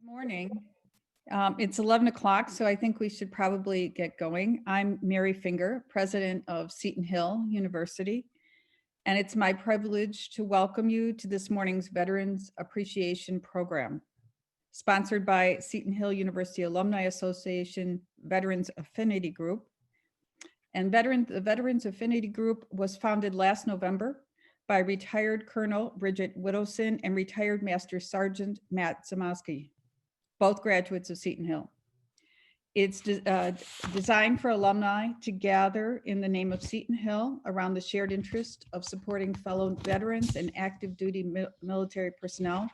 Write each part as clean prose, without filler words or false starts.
Morning. It's 11 o'clock, so I think we should probably get going. I'm Mary Finger, president of Seton Hill University, and it's my privilege to welcome you to this morning's Veterans Appreciation Program, sponsored by Seton Hill University Alumni Association Veterans Affinity Group. And the Veterans Affinity Group was founded last November by retired Colonel Bridget Widowson and retired Master Sergeant Matt Zamosky, both graduates of Seton Hill. It's designed for alumni to gather in the name of Seton Hill around the shared interest of supporting fellow veterans and active duty military personnel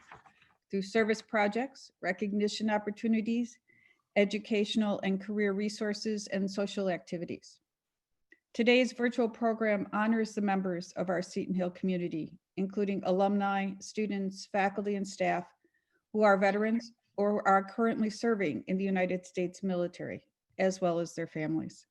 through service projects, recognition opportunities, educational and career resources, and social activities. Today's virtual program honors the members of our Seton Hill community, including alumni, students, faculty, and staff who are veterans or are currently serving in the United States military, as well as their families.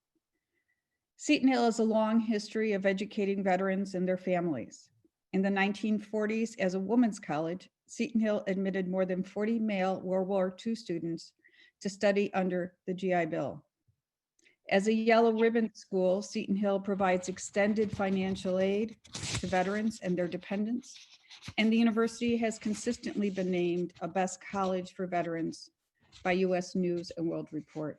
Seton Hill has a long history of educating veterans and their families. In the 1940s, as a women's college, Seton Hill admitted more than 40 male World War II students to study under the GI Bill. As a yellow ribbon school, Seton Hill provides extended financial aid to veterans and their dependents, and the university has consistently been named a best college for veterans by U.S. News and World Report.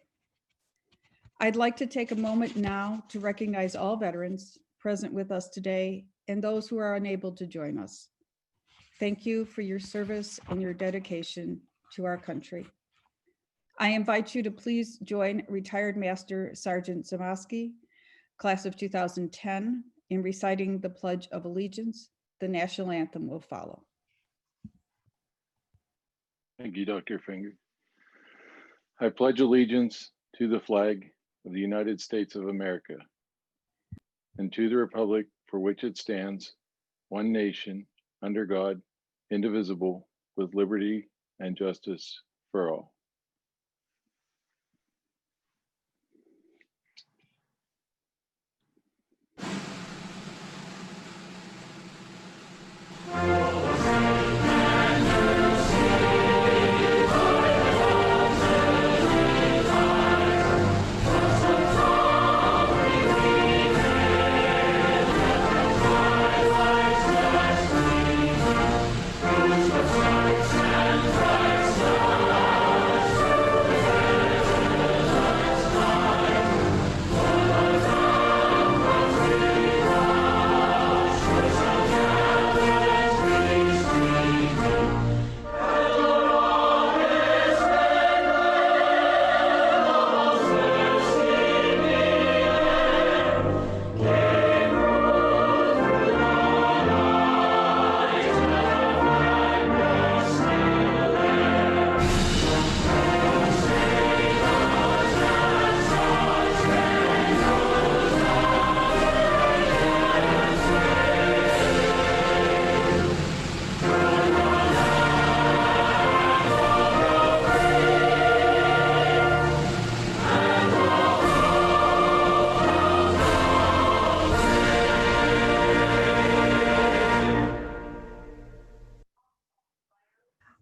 I'd like to take a moment now to recognize all veterans present with us today and those who are unable to join us. Thank you for your service and your dedication to our country. I invite you to please join retired Master Sergeant Zamosky, class of 2010, in reciting the Pledge of Allegiance. The national anthem will follow. Thank you, Dr. Finger. I pledge allegiance to the flag of the United States of America and to the republic for which it stands, one nation, under God, indivisible, with liberty and justice for all.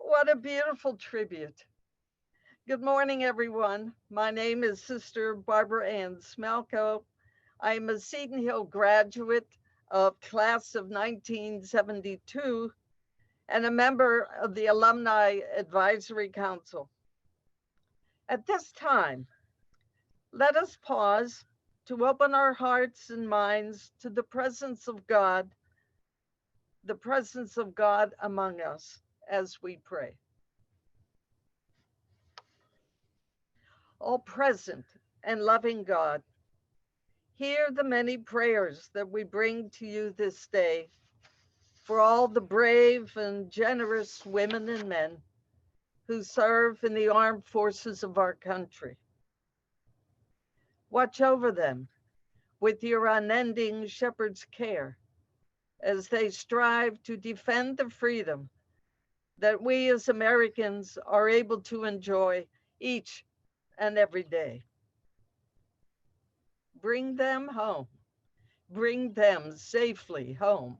What a beautiful tribute. Good morning, everyone. My name is Sister Barbara Ann Smelko. I'm a Seton Hill graduate of class of 1972 and a member of the Alumni Advisory Council. At this time, let us pause to open our hearts and minds to the presence of God among us as we pray. All present and loving God, hear the many prayers that we bring to you this day for all the brave and generous women and men who serve in the armed forces of our country. Watch over them with your unending shepherd's care as they strive to defend the freedom that we as Americans are able to enjoy each and every day. Bring them home. Bring them safely home.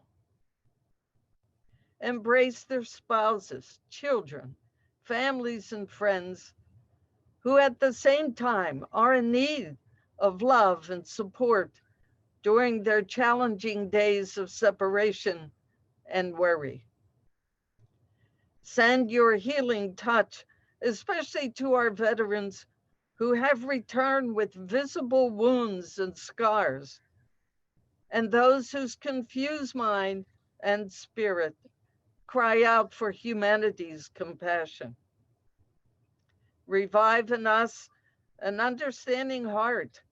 Embrace their spouses, children, families, and friends who at the same time are in need of love and support during their challenging days of separation and worry. Send your healing touch, especially to our veterans who have returned with visible wounds and scars, and those whose confused mind and spirit cry out for humanity's compassion. Revive in us an understanding heart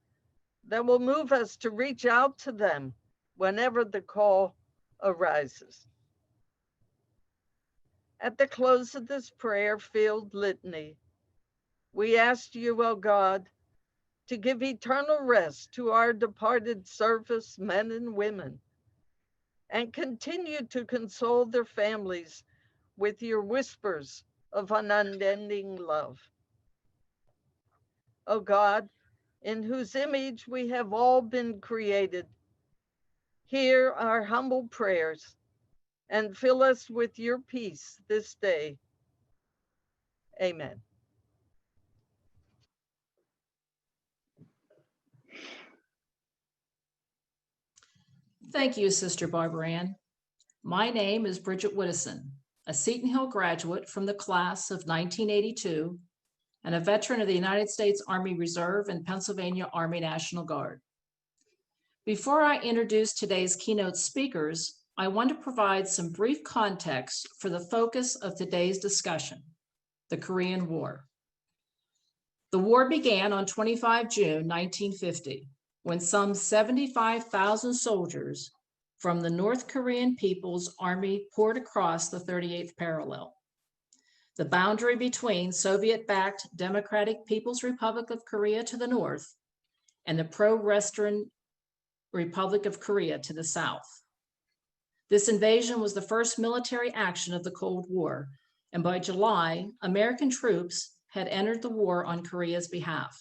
that will move us to reach out to them whenever the call arises. At the close of this prayer-filled litany, we ask you, O God, to give eternal rest to our departed service men and women, and continue to console their families with your whispers of an unending love. O God, in whose image we have all been created, hear our humble prayers and fill us with your peace this day. Amen. Thank you, Sister Barbara Ann. My name is Bridget Whittison, a Seton Hill graduate from the class of 1982 and a veteran of the United States Army Reserve and Pennsylvania Army National Guard. Before I introduce today's keynote speakers, I want to provide some brief context for the focus of today's discussion, the Korean War. The war began on 25 June 1950, when some 75,000 soldiers from the North Korean People's Army poured across the 38th parallel, the boundary between Soviet-backed Democratic People's Republic of Korea to the north and the pro-Western Republic of Korea to the south. This invasion was the first military action of the Cold War, and by July, American troops had entered the war on Korea's behalf.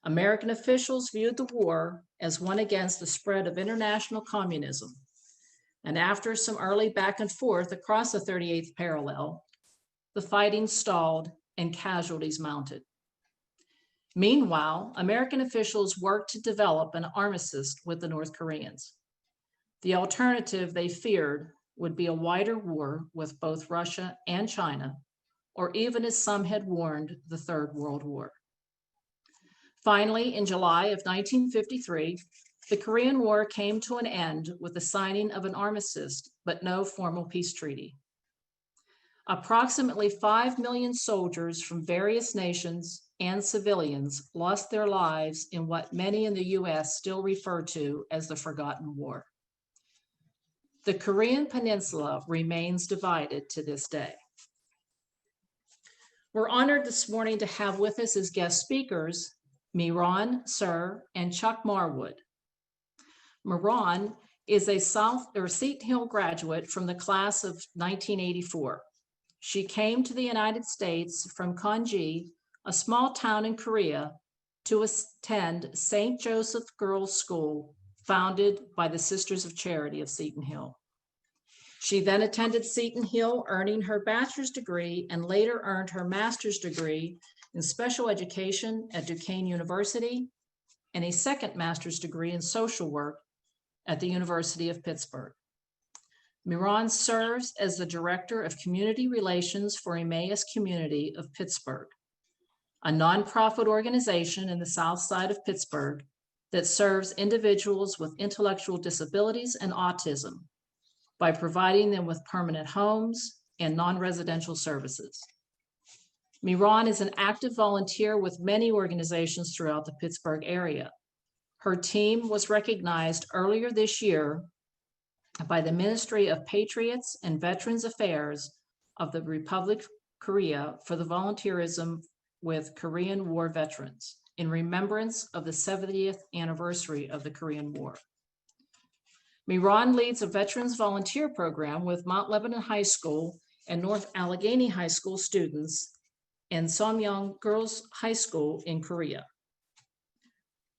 American officials viewed the war as one against the spread of international communism, and after some early back and forth across the 38th parallel, the fighting stalled and casualties mounted. Meanwhile, American officials worked to develop an armistice with the North Koreans. The alternative they feared would be a wider war with both Russia and China, or even, as some had warned, the Third World War. Finally, in July of 1953, the Korean War came to an end with the signing of an armistice, but no formal peace treaty. Approximately 5 million soldiers from various nations and civilians lost their lives in what many in the US still refer to as the Forgotten War. The Korean Peninsula remains divided to this day. We're honored this morning to have with us as guest speakers MIRAN, SURH, and Chuck MARWOOD. MIRAN is a Seton Hill graduate from the class of 1984. She came to the United States from Konji, a small town in Korea, to attend St. Joseph Girls' School, founded by the Sisters of Charity of Seton Hill. She then attended Seton Hill, earning her bachelor's degree, and later earned her master's degree in special education at Duquesne University and a second master's degree in social work at the University of Pittsburgh. MIRAN serves as the Director of Community Relations for Emmaus Community of Pittsburgh, a nonprofit organization in the South Side of Pittsburgh that serves individuals with intellectual disabilities and autism by providing them with permanent homes and non-residential services. MIRAN is an active volunteer with many organizations throughout the Pittsburgh area. Her team was recognized earlier this year by the Ministry of Patriots and Veterans Affairs of the Republic of Korea for the volunteerism with Korean War veterans in remembrance of the 70th anniversary of the Korean War. MIRAN leads a veterans volunteer program with Mount Lebanon High School and North Allegheny High School students and Somyang Girls High School in Korea.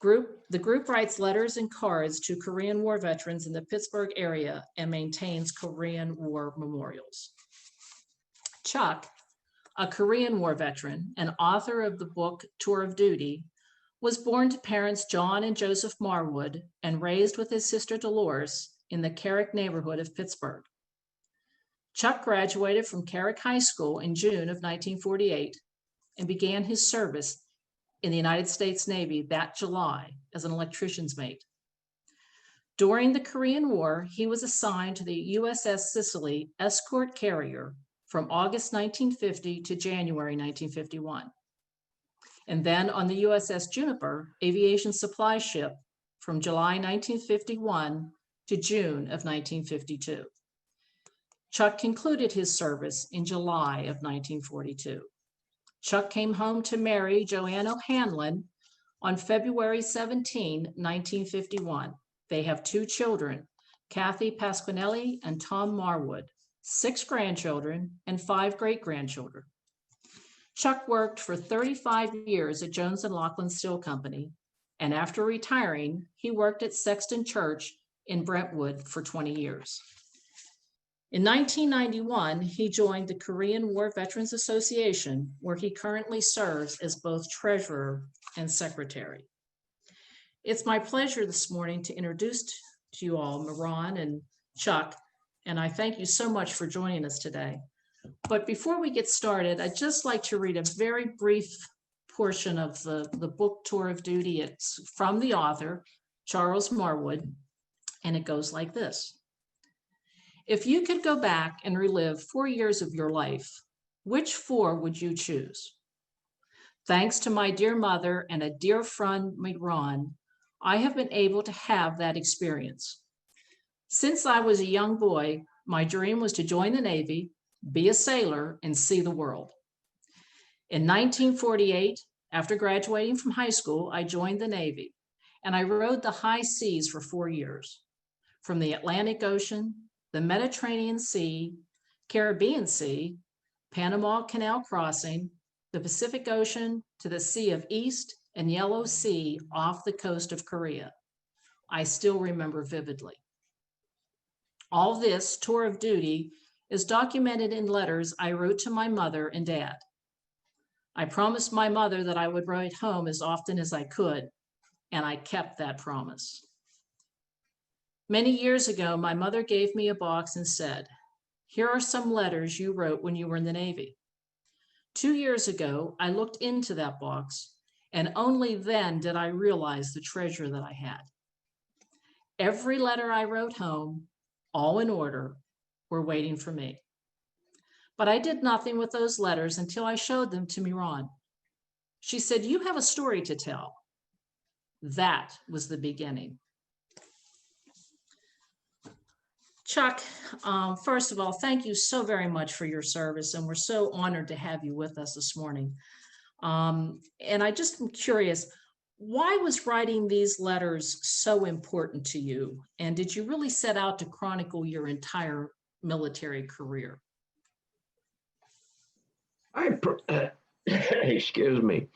The group writes letters and cards to Korean War veterans in the Pittsburgh area and maintains Korean War memorials. Chuck, a Korean War veteran and author of the book Tour of Duty, was born to parents John and Joseph Marwood and raised with his sister Dolores in the Carrick neighborhood of Pittsburgh. Chuck graduated from Carrick High School in June of 1948 and began his service in the United States Navy that July as an electrician's mate. During the Korean War, he was assigned to the USS Sicily escort carrier from August 1950 to January 1951. And then on the USS Juniper aviation supply ship from July 1951 to June of 1952. Chuck concluded his service in July of 1942. Chuck came home to marry Joanne O'Hanlon on February 17, 1951. They have 2 children, Kathy Pasquinelli and Tom Marwood, 6 grandchildren, and 5 great-grandchildren. Chuck worked for 35 years at Jones & Laughlin Steel Company, and after retiring, he worked at Sexton Church in Brentwood for 20 years. In 1991, he joined the Korean War Veterans Association, where he currently serves as both treasurer and secretary. It's my pleasure this morning to introduce to you all MIRAN and Chuck, and I thank you so much for joining us today. But before we get started, I'd just like to read a very brief portion of the book Tour of Duty. It's from the author, Charles Marwood, and it goes like this. If you could go back and relive 4 years of your life, which 4 would you choose? Thanks to my dear mother and a dear friend, MIRAN, I have been able to have that experience. Since I was a young boy, my dream was to join the Navy, be a sailor, and see the world. In 1948, after graduating from high school, I joined the Navy, and I rode the high seas for 4 years, from the Atlantic Ocean, the Mediterranean Sea, Caribbean Sea, Panama Canal crossing, the Pacific Ocean, to the Sea of East and Yellow Sea off the coast of Korea. I still remember vividly. All this tour of duty is documented in letters I wrote to my mother and dad. I promised my mother that I would write home as often as I could, and I kept that promise. Many years ago, my mother gave me a box and said, "Here are some letters you wrote when you were in the Navy." 2 years ago, I looked into that box, and only then did I realize the treasure that I had. Every letter I wrote home, all in order, were waiting for me. But I did nothing with those letters until I showed them to MIRAN. She said, "You have a story to tell." That was the beginning. Chuck, first of all, thank you so very much for your service, and we're so honored to have you with us this morning. And I just am curious, why was writing these letters so important to you? And did you really set out to chronicle your entire military career? Excuse me.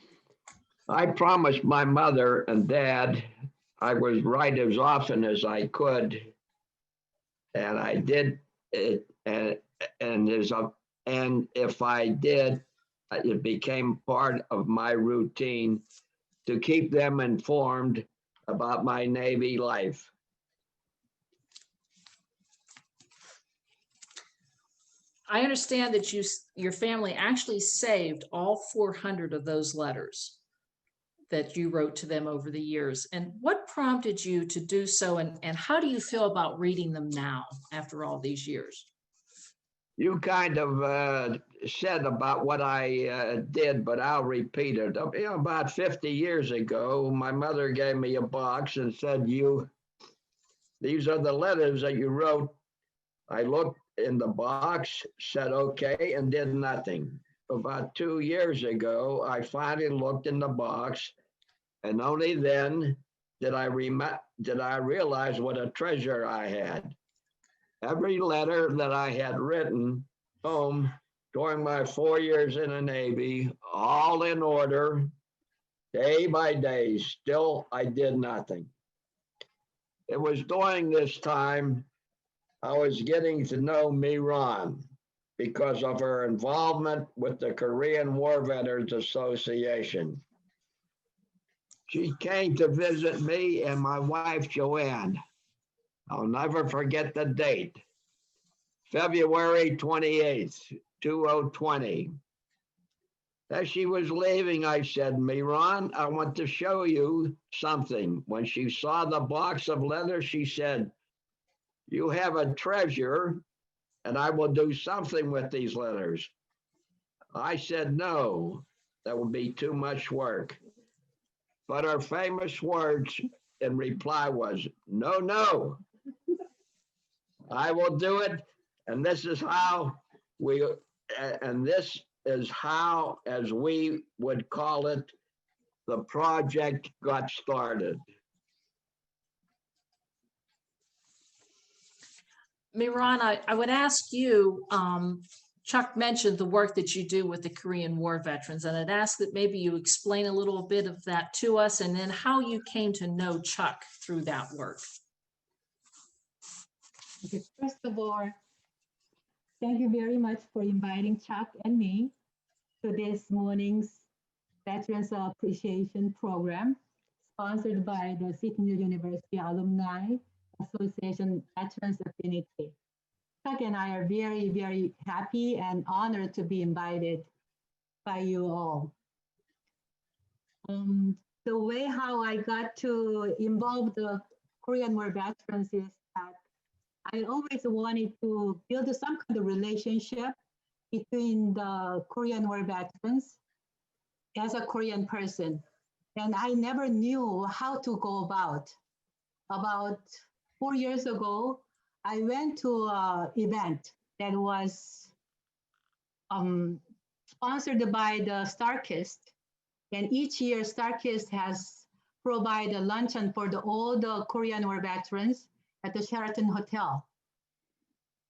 I promised my mother and dad I would write as often as I could, and I did it. And if I did, it became part of my routine to keep them informed about my Navy life. I understand that your family actually saved all 400 of those letters that you wrote to them over the years. And what prompted you to do so? And how do you feel about reading them now after all these years? You kind of said about what I did, but I'll repeat it. About 50 years ago, my mother gave me a box and said, these are the letters that you wrote. I looked in the box, said okay, and did nothing. About 2 years ago, I finally looked in the box, and only then did I realize what a treasure I had. Every letter that I had written home during my 4 years in the Navy, all in order, day by day, still I did nothing. It was during this time I was getting to know MIRAN. because of her involvement with the Korean War Veterans Association. She came to visit me and my wife, Joanne. I'll never forget the date, February 28th, 2020. As she was leaving, I said, MIRAN, I want to show you something. When she saw the box of letters, she said, you have a treasure, and I will do something with these letters. I said, no, that would be too much work. But her famous words in reply was, no, no, I will do it. And this is how as we would call it, the project got started. MIRAN, I would ask you, Chuck mentioned the work that you do with the Korean War veterans, and I'd ask that maybe you explain a little bit of that to us and then how you came to know Chuck through that work. Okay, first of all, thank you very much for inviting Chuck and me to this morning's Veterans Appreciation Program, sponsored by the Seton University Alumni Association Veterans Affinity. Chuck and I are very, very happy and honored to be invited by you all. The way how I got to involve the Korean War veterans is that I always wanted to build some kind of relationship between the Korean War veterans as a Korean person. And I never knew how to go about. About 4 years ago, I went to an event that was sponsored by the StarKist. And each year, StarKist has provided a luncheon for all the Korean War veterans at the Sheraton Hotel.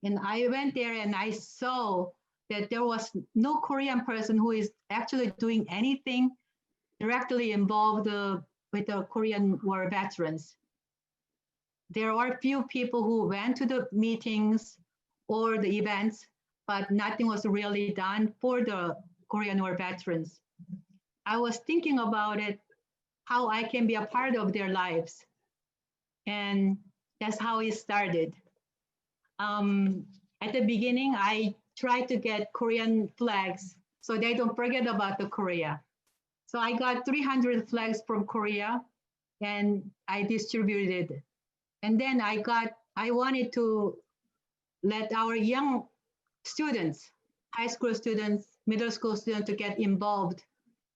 And I went there and I saw that there was no Korean person who is actually doing anything directly involved with the Korean War veterans. There are few people who went to the meetings or the events, but nothing was really done for the Korean War veterans. I was thinking about it, how I can be a part of their lives. And that's how it started. At the beginning, I tried to get Korean flags so they don't forget about the Korea. So I got 300 flags from Korea and I distributed. And then I wanted to let our young students, high school students, middle school students to get involved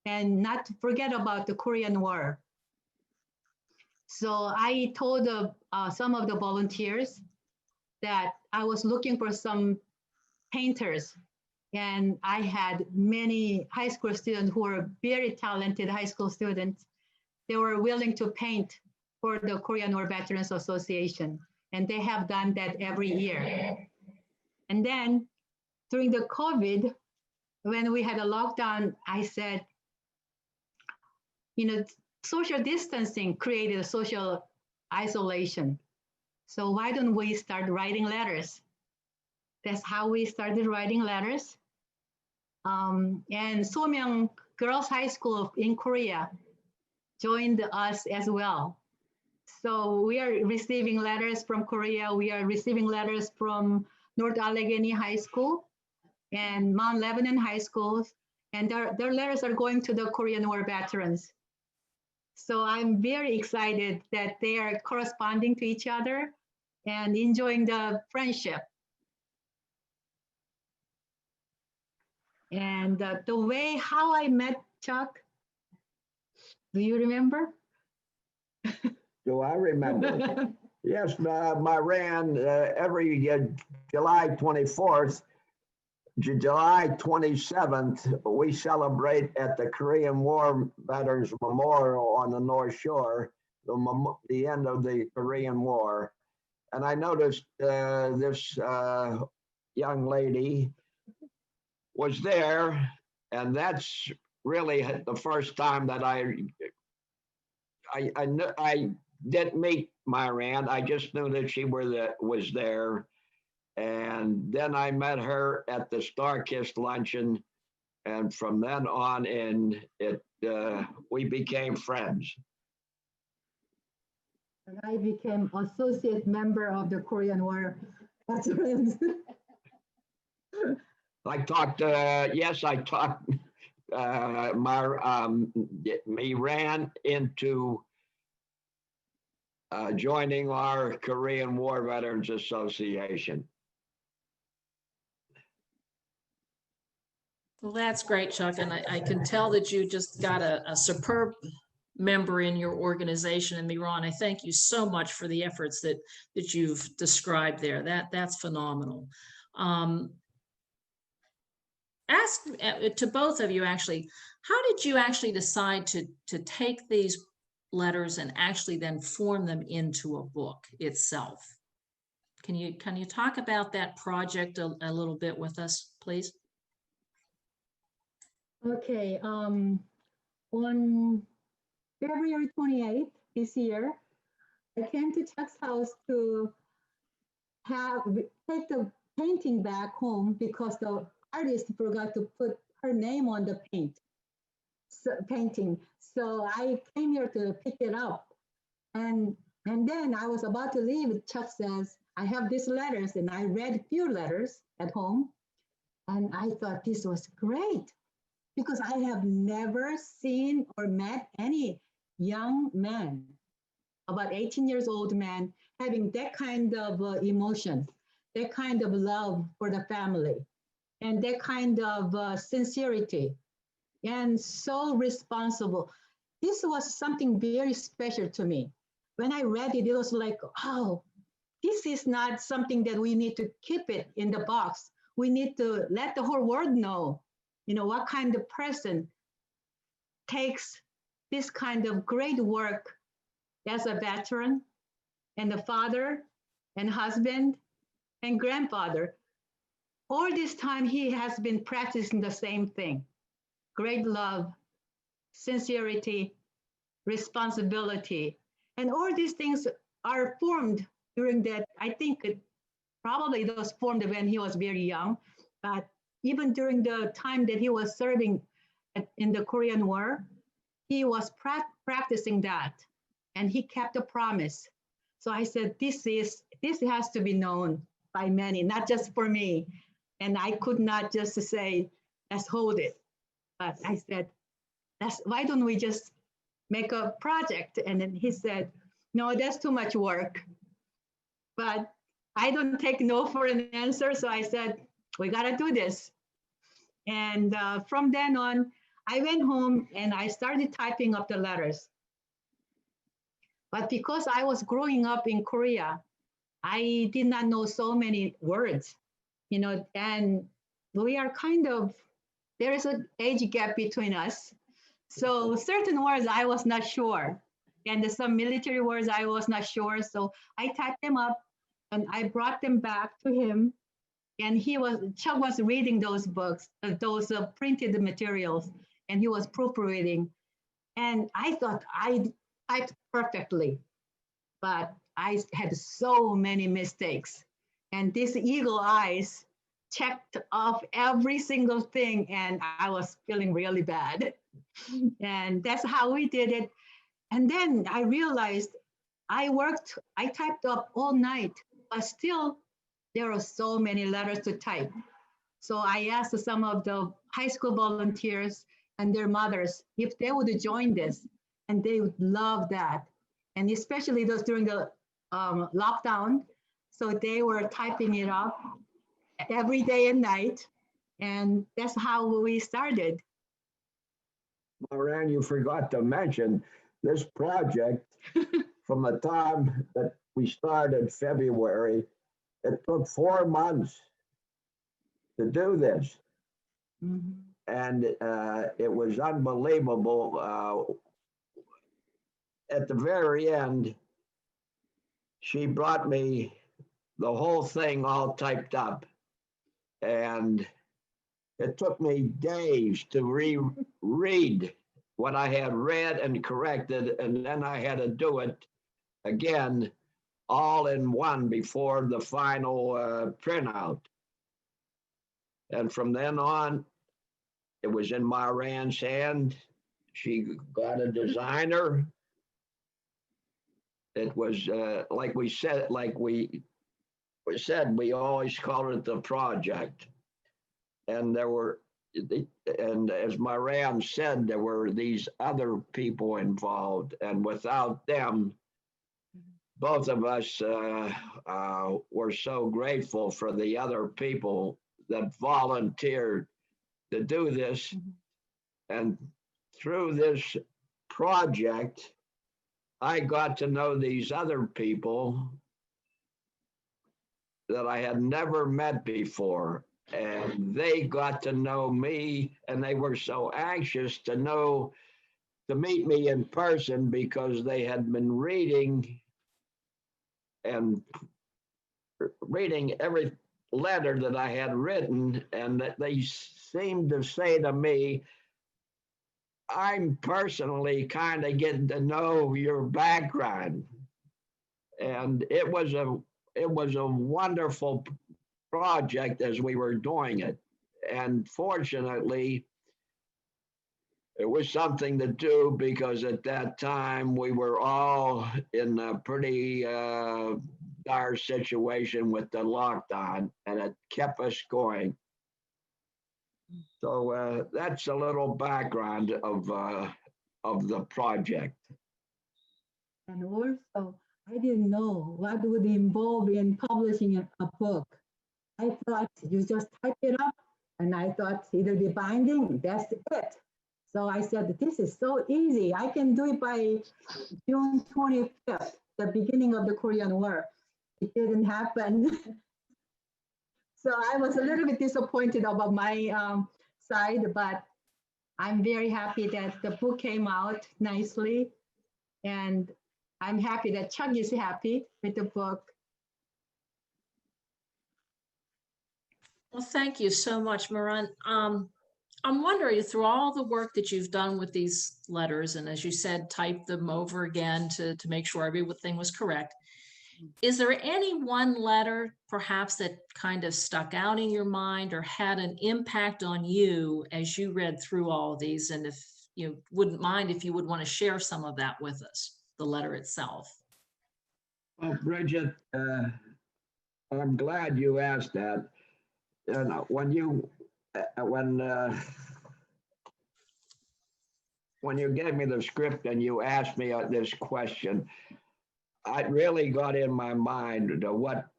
and not to forget about the Korean War. So I told some of the volunteers that I was looking for some painters. And I had many high school students who were very talented high school students. They were willing to paint for the Korean War Veterans Association. And they have done that every year. And then during the COVID, when we had a lockdown, I said, social distancing created a social isolation. So why don't we start writing letters? That's how we started writing letters. And Somyeong Girls High School in Korea joined us as well. So we are receiving letters from Korea. We are receiving letters from North Allegheny High School and Mount Lebanon High Schools. And their letters are going to the Korean War veterans. So I'm very excited that they are corresponding to each other and enjoying the friendship. And the way how I met Chuck, do you remember? Do I remember? Yes, MIRAN, every July 24th, July 27th, we celebrate at the Korean War Veterans Memorial on the North Shore, the end of the Korean War. And I noticed this young lady was there, and that's really the first time that I didn't meet MIRAN. I just knew that she was there. And then I met her at the StarKist luncheon. And from then on we became friends. And I became associate member of the Korean War veterans. I talked MIRAN into joining our Korean War Veterans Association. Well, that's great, Chuck. And I can tell that you just got a superb member in your organization. And MIRAN, I thank you so much for the efforts that you've described there. That's phenomenal. Ask to both of you, actually, how did you actually decide to take these letters and actually then form them into a book itself? Can you talk about that project a little bit with us, please? Okay, on February 28th this year, I came to Chuck's house to take the painting back home because the artist forgot to put her name on the painting. So I came here to pick it up. And then I was about to leave. Chuck says, I have these letters, and I read a few letters at home. And I thought this was great because I have never seen or met any young man, about 18 years old man, having that kind of emotion, that kind of love for the family, and that kind of sincerity, and so responsible. This was something very special to me. When I read it, it was like, oh, this is not something that we need to keep it in the box. We need to let the whole world know, what kind of person takes this kind of great work as a veteran and a father and husband and grandfather. All this time, he has been practicing the same thing: great love, sincerity, responsibility. And all these things are formed during that. I think probably it was formed when he was very young, but even during the time that he was serving in the Korean War, he was practicing that, and he kept the promise. So I said, this has to be known by many, not just for me. And I could not just say, let's hold it. But I said, why don't we just make a project? And then he said, no, that's too much work. But I don't take no for an answer. So I said, we got to do this. And from then on, I went home and I started typing up the letters. But because I was growing up in Korea, I did not know so many words, and we are there is an age gap between us. So certain words I was not sure. And some military words I was not sure. So I typed them up and I brought them back to him. And Chuck was reading those books, those printed materials, and he was proofreading. And I thought I typed perfectly, but I had so many mistakes. And these eagle eyes checked off every single thing, and I was feeling really bad. And that's how we did it. And then I realized I typed up all night, but still there are so many letters to type. So I asked some of the high school volunteers and their mothers if they would join this, and they would love that. And especially those during the lockdown. So they were typing it up every day and night. And that's how we started. MIRAN, you forgot to mention this project from the time that we started February. It took 4 months to do this. Mm-hmm. And it was unbelievable. At the very end, she brought me the whole thing all typed up. And it took me days to reread what I had read and corrected, and then I had to do it again all in one before the final printout. And from then on, it was in MIRAN's hand. She got a designer. It was like we said, we always called it the project. And there were, and as MIRAN said, there were these other people involved, and without them, both of us were so grateful for the other people that volunteered to do this. And through this project, I got to know these other people that I had never met before. And they got to know me, and they were so anxious to meet me in person because they had been reading every letter that I had written, and that they seemed to say to me, I'm personally kind of getting to know your background. And it was a wonderful project as we were doing it. And fortunately, it was something to do because at that time we were all in a pretty dire situation with the lockdown, and it kept us going. So that's a little background of the project. And also, I didn't know what would involve in publishing a book. I thought you just type it up, and I thought it'll be binding, that's it. So I said, this is so easy. I can do it by June 25th, the beginning of the Korean War. It didn't happen. So I was a little bit disappointed about my side, but I'm very happy that the book came out nicely. And I'm happy that Chuck is happy with the book. Well, thank you so much, MIRAN. I'm wondering, through all the work that you've done with these letters, and as you said, type them over again to make sure everything was correct, is there any one letter perhaps that kind of stuck out in your mind or had an impact on you as you read through all of these? And if you wouldn't mind, if you would want to share some of that with us, the letter itself. Well, Bridget, I'm glad you asked that. And when you gave me the script and you asked me this question, I really got in my mind what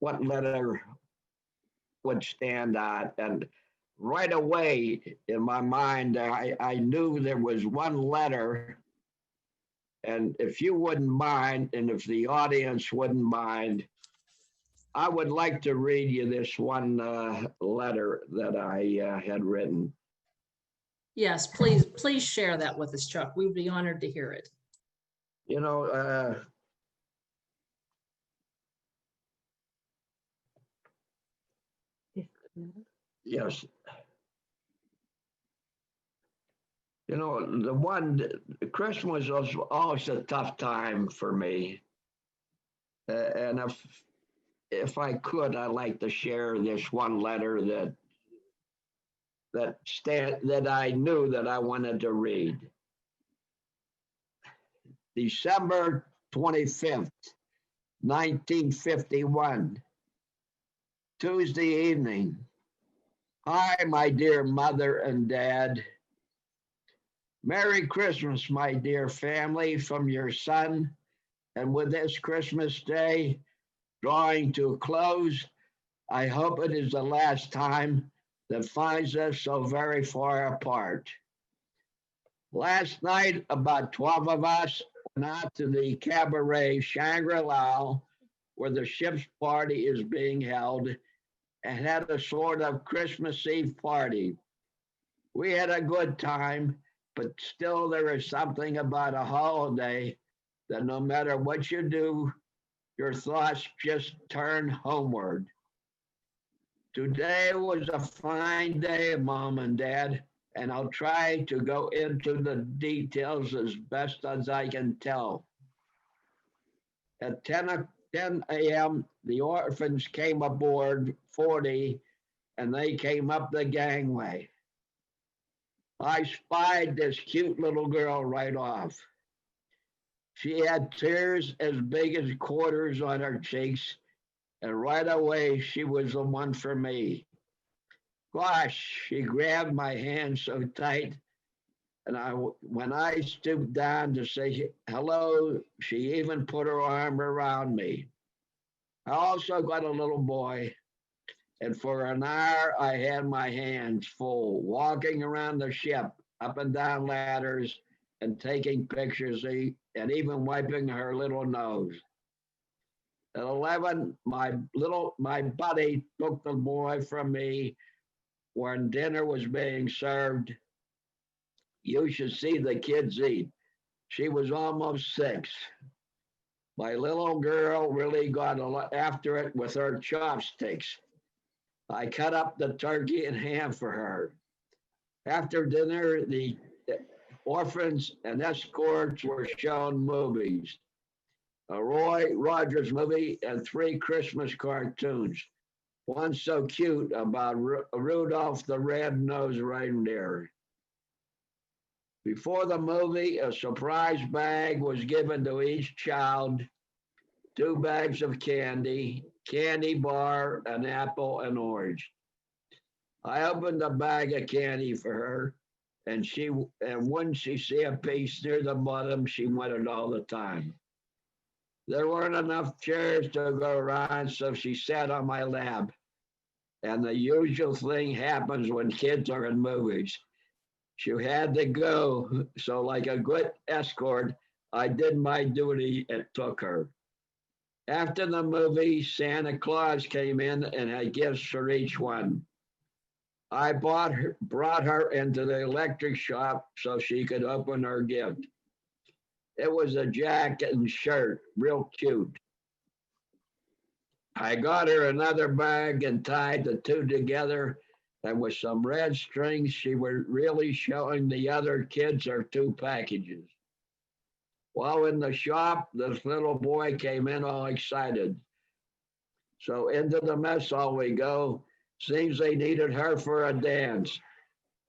letter would stand out. And right away in my mind, I knew there was one letter. And if you wouldn't mind, and if the audience wouldn't mind, I would like to read you this one letter that I had written. Yes, please share that with us, Chuck. We'd be honored to hear it. You know, yes. You know, Christmas was always a tough time for me. And if I could, I'd like to share this one letter that I knew that I wanted to read. December 25th, 1951, Tuesday evening. Hi, my dear mother and dad. Merry Christmas, my dear family, from your son. And with this Christmas Day drawing to a close, I hope it is the last time that finds us so very far apart. Last night, about 12 of us went out to the cabaret Shangri-La, where the ship's party is being held, and had a sort of Christmas Eve party. We had a good time, but still there is something about a holiday that no matter what you do, your thoughts just turn homeward. Today was a fine day, Mom and Dad, and I'll try to go into the details as best as I can tell. At 10 a.m., the orphans came aboard 40, and they came up the gangway. I spied this cute little girl right off. She had tears as big as quarters on her cheeks, and right away she was the one for me. Gosh, she grabbed my hand so tight, and when I stooped down to say hello, she even put her arm around me. I also got a little boy, and for an hour I had my hands full, walking around the ship, up and down ladders, and taking pictures, and even wiping her little nose. At 11, my buddy took the boy from me when dinner was being served. You should see the kids eat. She was almost 6. My little girl really got after it with her chopsticks. I cut up the turkey and ham for her. After dinner, the orphans and escorts were shown movies. A Roy Rogers movie and 3 Christmas cartoons. One so cute about Rudolph the Red-Nosed Reindeer. Before the movie, a surprise bag was given to each child, 2 bags of candy, candy bar, an apple, and orange. I opened a bag of candy for her, and when she see a piece near the bottom, she wanted all the time. There weren't enough chairs to go around, so she sat on my lap. And the usual thing happens when kids are in movies. She had to go, so like a good escort, I did my duty and took her. After the movie, Santa Claus came in and had gifts for each one. I brought her into the electric shop so she could open her gift. It was a jacket and shirt, real cute. I got her another bag and tied the 2 together, and with some red strings, she was really showing the other kids her 2 packages. While in the shop, this little boy came in all excited. So into the mess hall we go. Seems they needed her for a dance.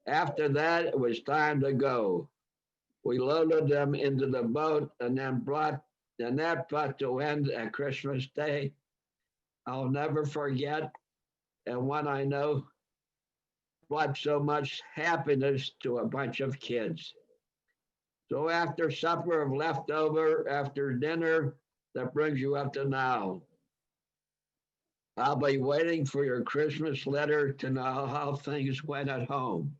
After that, it was time to go. We loaded them into the boat and then that brought to end at Christmas Day. I'll never forget, and one I know brought so much happiness to a bunch of kids. So after supper of leftover, after dinner, that brings you up to now. I'll be waiting for your Christmas letter to know how things went at home.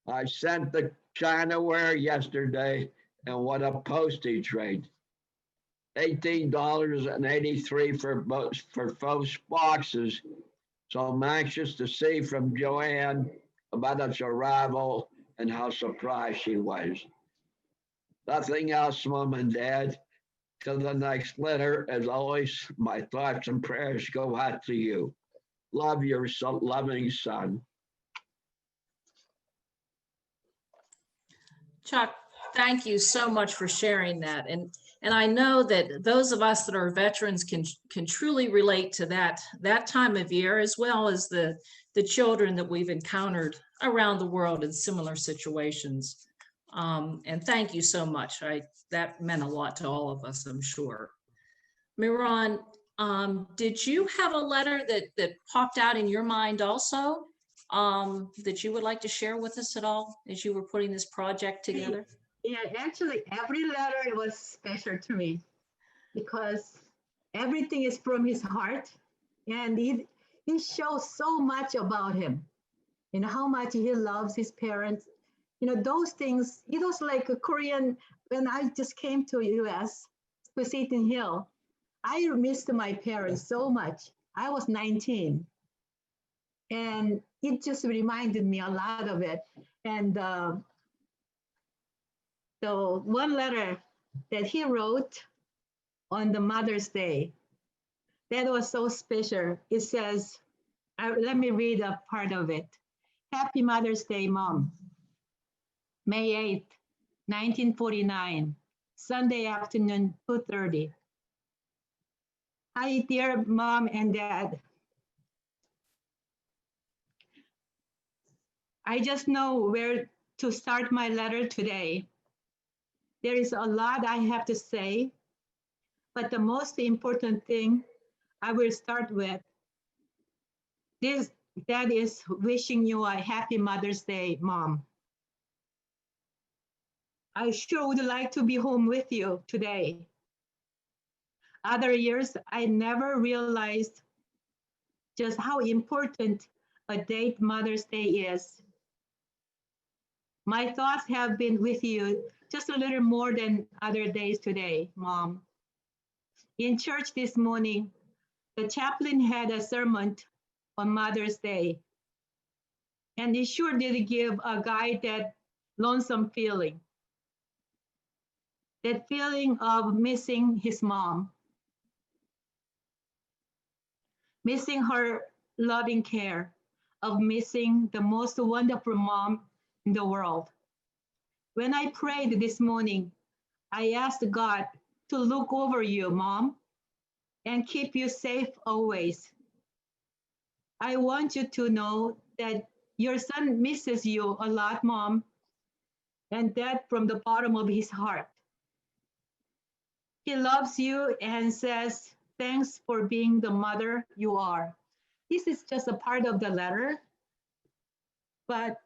I sent the Chinaware yesterday, and what a postage rate. $18.83 for both boxes. So I'm anxious to see from Joanne about its arrival and how surprised she was. Nothing else, Mom and Dad. Till the next letter, as always, my thoughts and prayers go out to you. Love, your loving son. Chuck, thank you so much for sharing that. And I know that those of us that are veterans can truly relate to that time of year, as well as the children that we've encountered around the world in similar situations. And thank you so much. That meant a lot to all of us, I'm sure. MIRAN, did you have a letter that popped out in your mind also, that you would like to share with us at all as you were putting this project together? Yeah, actually, every letter was special to me because everything is from his heart, and he shows so much about him, how much he loves his parents. Those things, it was like a Korean, when I just came to US, to Seton Hill, I missed my parents so much. I was 19. And it just reminded me a lot of it. And so one letter that he wrote on the Mother's Day, that was so special. It says, let me read a part of it. Happy Mother's Day, Mom. May 8th, 1949. Sunday afternoon, 2:30. Hi, dear Mom and Dad. I just know where to start my letter today. There is a lot I have to say, but the most important thing I will start with that is wishing you a happy Mother's Day, Mom. I sure would like to be home with you today. Other years, I never realized just how important a date Mother's Day is. My thoughts have been with you just a little more than other days today, Mom. In church this morning, the chaplain had a sermon on Mother's Day, and it sure did give a guy that lonesome feeling. That feeling of missing his mom, missing her loving care, of missing the most wonderful mom in the world. When I prayed this morning, I asked God to look over you, Mom, and keep you safe always. I want you to know that your son misses you a lot, Mom, and that from the bottom of his heart. He loves you and says, thanks for being the mother you are. This is just a part of the letter, but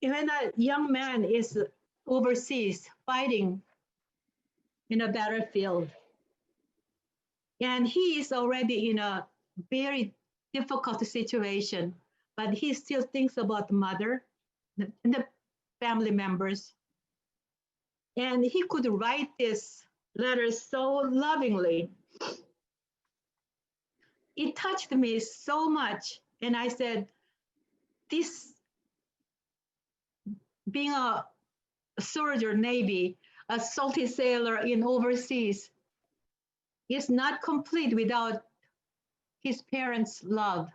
when a young man is overseas fighting in a battlefield, and he is already in a very difficult situation, but he still thinks about the mother and the family members. And he could write this letter so lovingly. It touched me so much. And I said, this being a soldier, Navy, a salty sailor in overseas, is not complete without his parents' love.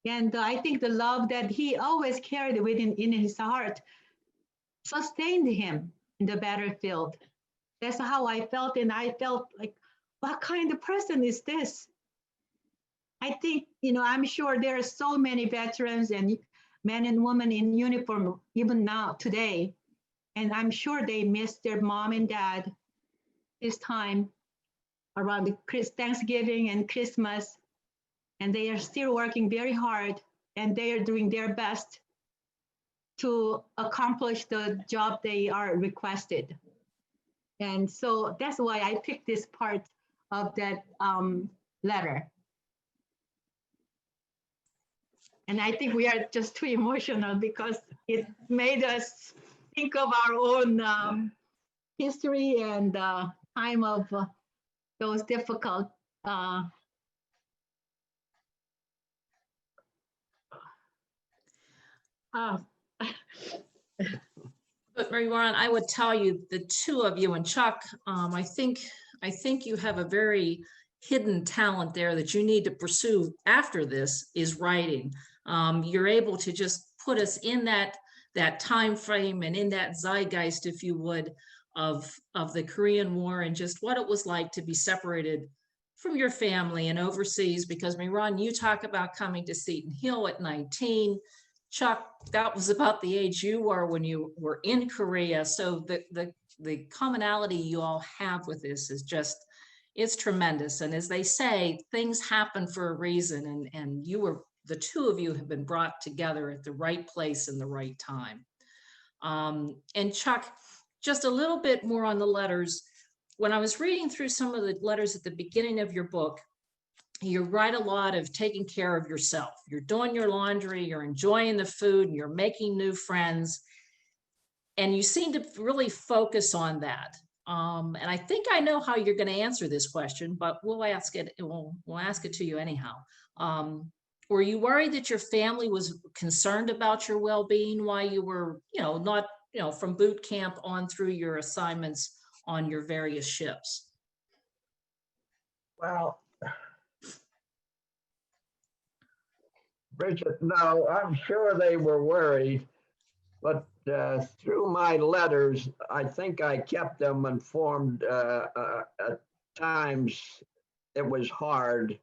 And I think the love that he always carried within in his heart sustained him in the battlefield. That's how I felt. And I felt like, what kind of person is this? I think, I'm sure there are so many veterans and men and women in uniform, even now, today. And I'm sure they miss their mom and dad this time around the Thanksgiving and Christmas. And they are still working very hard, and they are doing their best to accomplish the job they are requested. And so that's why I picked this part of that letter. And I think we are just too emotional because it made us think of our own history and time of those difficult But MIRAN, I would tell you, the two of you and Chuck, I think you have a very hidden talent there that you need to pursue after this is writing. You're able to just put us in that time frame and in that zeitgeist, if you would, of the Korean War and just what it was like to be separated from your family and overseas. Because MIRAN, you talk about coming to Seton Hill at 19. Chuck, that was about the age you were when you were in Korea. So the commonality you all have with this is just, it's tremendous. And as they say, things happen for a reason. And the two of you have been brought together at the right place in the right time. And Chuck, just a little bit more on the letters. When I was reading through some of the letters at the beginning of your book, you write a lot of taking care of yourself. You're doing your laundry, you're enjoying the food, and you're making new friends. And you seem to really focus on that. And I think I know how you're going to answer this question, but we'll ask it to you anyhow. Were you worried that your family was concerned about your well-being while you were, not, from boot camp on through your assignments on your various ships? Well, Bridget, no, I'm sure they were worried, but through my letters, I think I kept them informed. At times, it was hard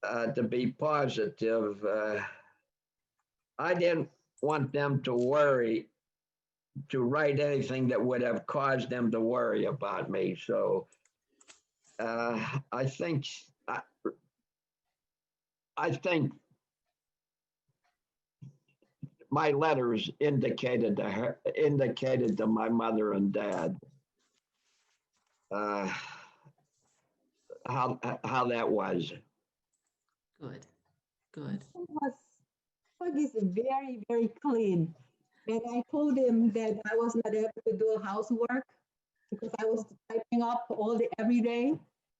to be positive. I didn't want them to worry, to write anything that would have caused them to worry about me. So I think my letters indicated to my mother and dad how that was. Good, good. Pug is very, very clean. And I told him that I was not able to do housework because I was typing up every day.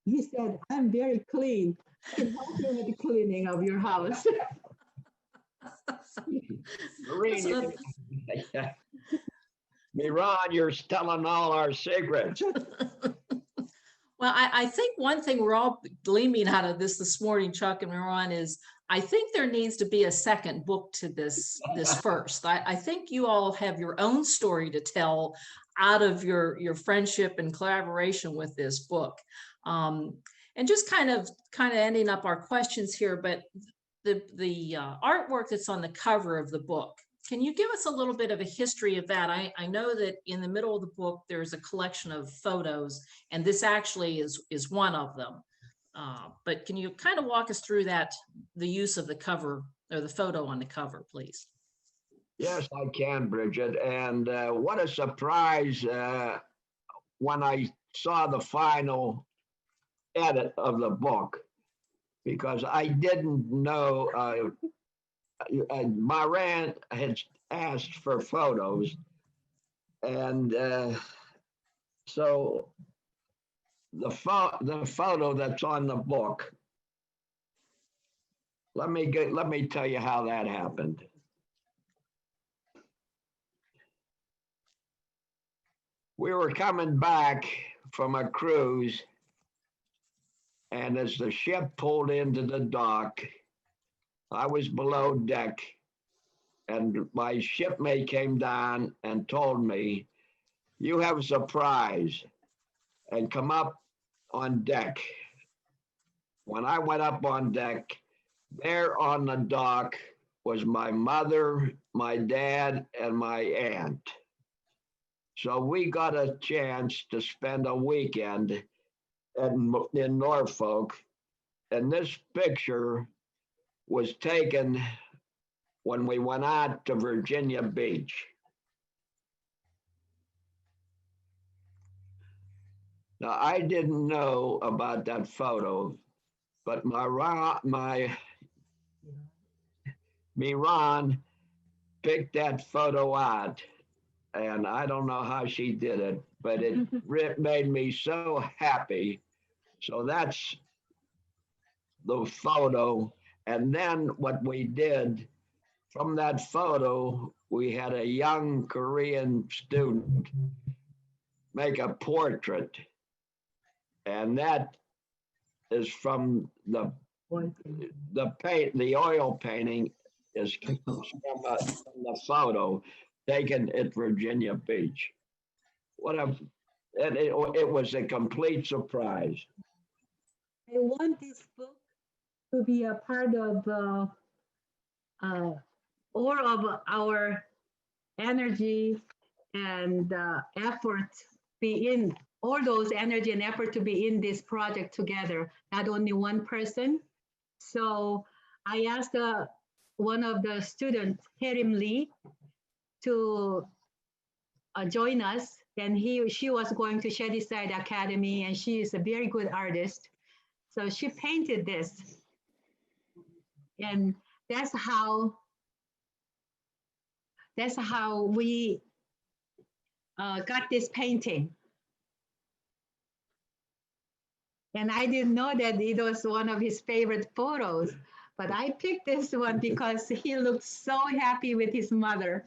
He said, I'm very clean. I can help you with the cleaning of your house. Maureen, Miran, you're telling all our secrets. Well, I think one thing we're all gleaming out of this morning, Chuck and Miran, is I think there needs to be a second book to this first. I think you all have your own story to tell out of your friendship and collaboration with this book. And just kind of ending up our questions here, but the artwork that's on the cover of the book, can you give us a little bit of a history of that? I know that in the middle of the book, there's a collection of photos, and this actually is one of them. But can you kind of walk us through the use of the cover or the photo on the cover, please? Yes, I can, Bridget. And what a surprise when I saw the final edit of the book, because I didn't know MIRAN had asked for photos. And so the photo that's on the book, let me tell you how that happened. We were coming back from a cruise, and as the ship pulled into the dock, I was below deck, and my shipmate came down and told me, "You have a surprise, and come up on deck." When I went up on deck, there on the dock was my mother, my dad, and my aunt. So we got a chance to spend a weekend in Norfolk, and this picture was taken when we went out to Virginia Beach. Now, I didn't know about that photo, but Miran picked that photo out, and I don't know how she did it, but it made me so happy. So that's the photo. And then what we did from that photo, we had a young Korean student make a portrait. And that is from the oil painting is from the photo taken at Virginia Beach. It was a complete surprise. I want this book to be a part of all of our energy and effort, all those energy and effort to be in this project together, not only one person. So I asked one of the students, Herim Lee, to join us, and she was going to Shadyside Academy, and she is a very good artist. So she painted this, and that's how we got this painting. And I didn't know that it was one of his favorite photos, but I picked this one because he looked so happy with his mother.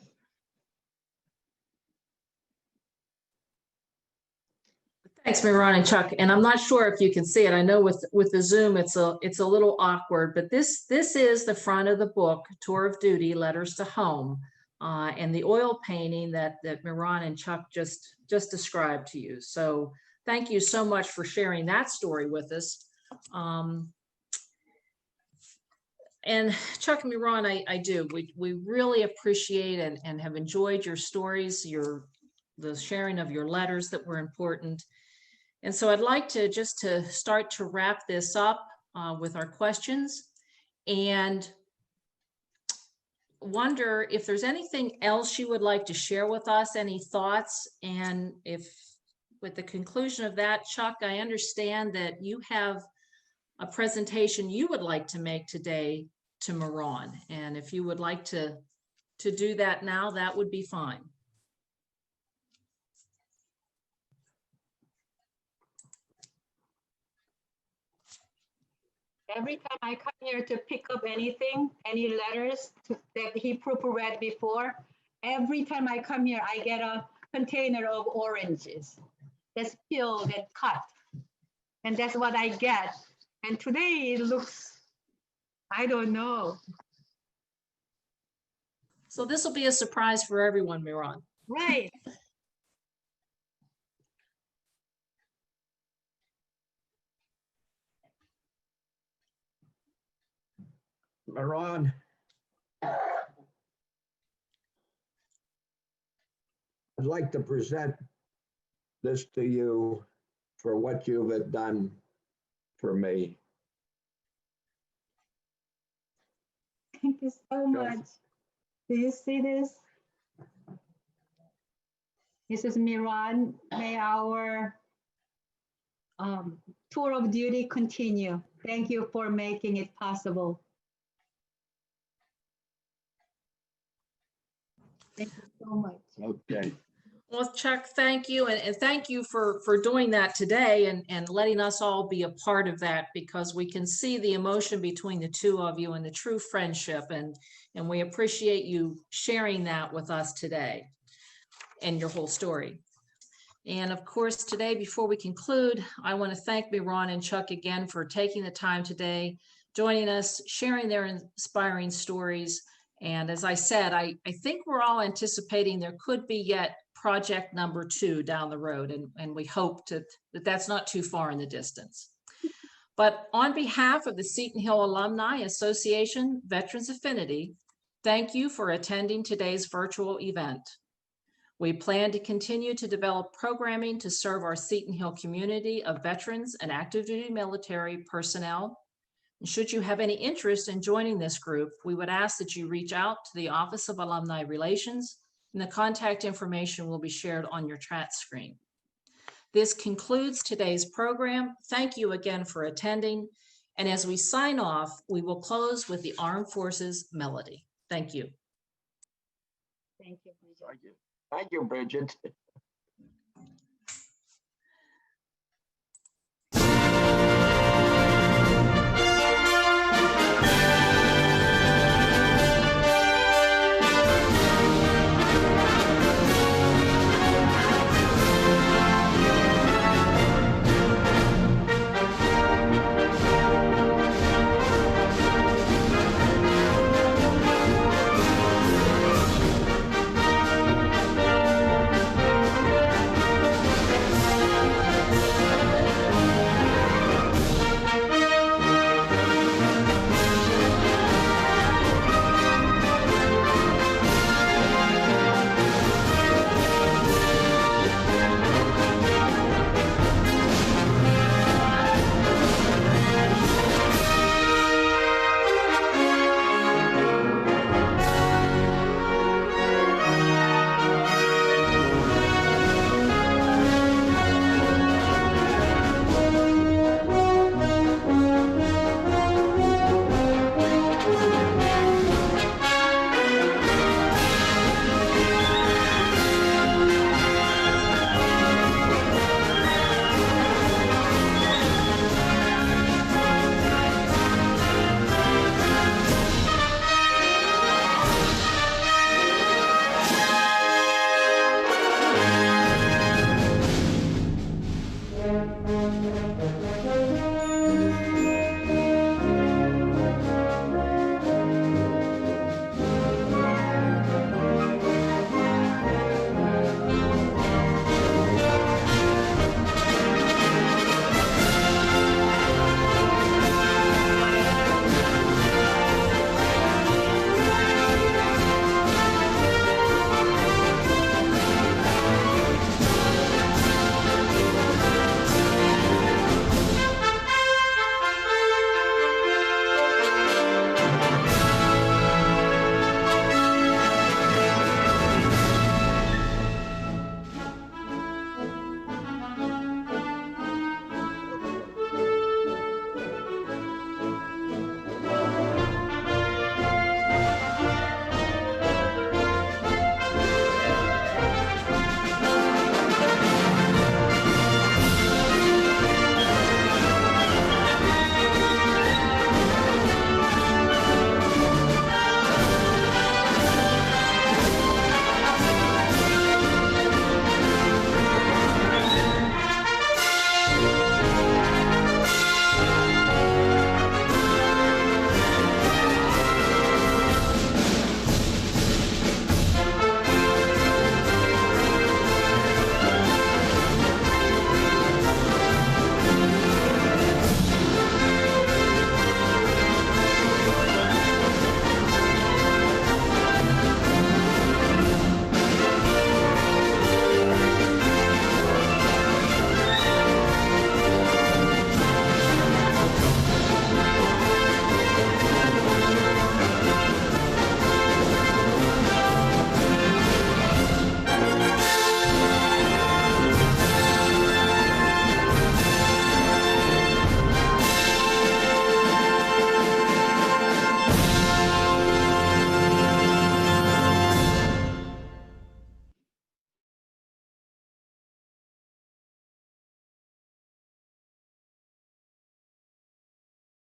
Thanks, Miran and Chuck. And I'm not sure if you can see it. I know with the Zoom, it's a little awkward, but this is the front of the book, Tour of Duty, Letters to Home, and the oil painting that Miran and Chuck just described to you. So thank you so much for sharing that story with us. And Chuck and Miran, I do. We really appreciate and have enjoyed your stories, the sharing of your letters that were important. And so I'd like to just to start to wrap this up with our questions, and wonder if there's anything else you would like to share with us, any thoughts. And if with the conclusion of that, Chuck, I understand that you have a presentation you would like to make today to MIRAN. And if you would like to do that now, that would be fine. Every time I come here to pick up anything, any letters that he proofread before, every time I come here, I get a container of oranges that's peeled and cut. And that's what I get. And today it looks, I don't know. So this will be a surprise for everyone, MIRAN. Right. MIRAN, I'd like to present this to you for what you've done for me. Thank you so much. Do you see this? This is MIRAN. May our tour of duty continue. Thank you for making it possible. Thank you so much. Okay. Well, Chuck, thank you. And thank you for doing that today and letting us all be a part of that, because we can see the emotion between the two of you and the true friendship. And we appreciate you sharing that with us today and your whole story. And of course, today, before we conclude, I want to thank MIRAN and Chuck again for taking the time today, joining us, sharing their inspiring stories. And as I said, I think we're all anticipating there could be yet project number 2 down the road. And we hope that that's not too far in the distance. But on behalf of the Seton Hill Alumni Association Veterans Affinity, thank you for attending today's virtual event. We plan to continue to develop programming to serve our Seton Hill community of veterans and active duty military personnel. And should you have any interest in joining this group, we would ask that you reach out to the Office of Alumni Relations, and the contact information will be shared on your chat screen. This concludes today's program. Thank you again for attending. And as we sign off, we will close with the Armed Forces Melody. Thank you. Thank you. Thank you. Thank you, Bridget.